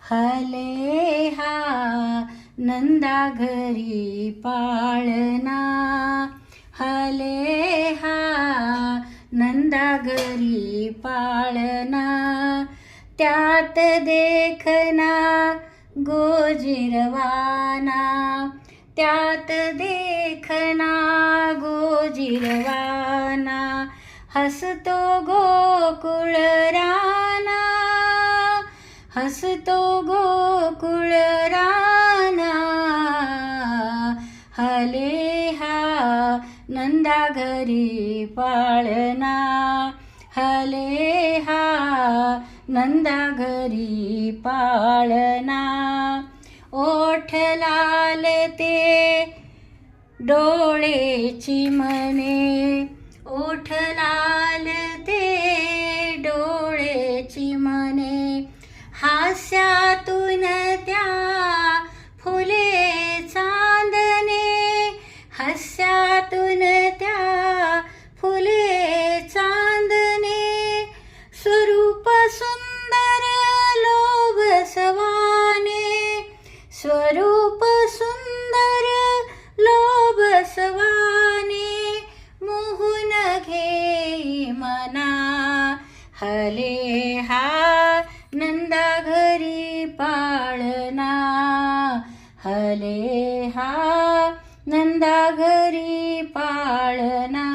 हले हा नंदा घरी पाळणा, हले हा नंदा घरी पाळणा. त्यात देखना गोजिरवाना, त्यात देखना गोजिरवाना. हसतो गोकुळ राना, हसतो गोकुळ राना. हले हा नंदा घरी पाळणा, हले हा नंदा घरी पाळणा. ओठ लाल ते डोळे चिमणे, ओठ लाल ते डोळे चिमणे. हास्यातून त्या फुले चांदणे, हास्यातून त्या फुले चांदणे. स्वरूप सुंदर लोभसवाने, स्वरूप सुंदर लोभसवाने. मोहून घेई मना, हले हा नंदा घरी पाळणा, हले हा नंदा घरी पाळणा,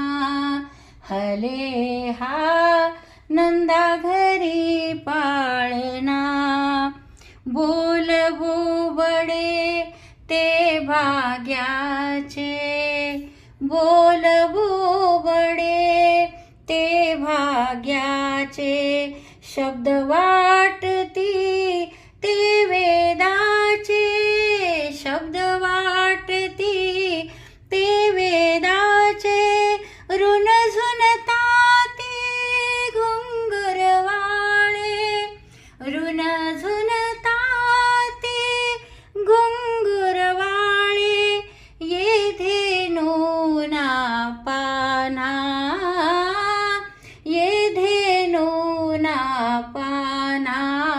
हले हा नंदा घरी पाळणा. बोल बोबडे ते भाग्याचे, बोल बोबडे ते भाग्याचे. शब्द वाटती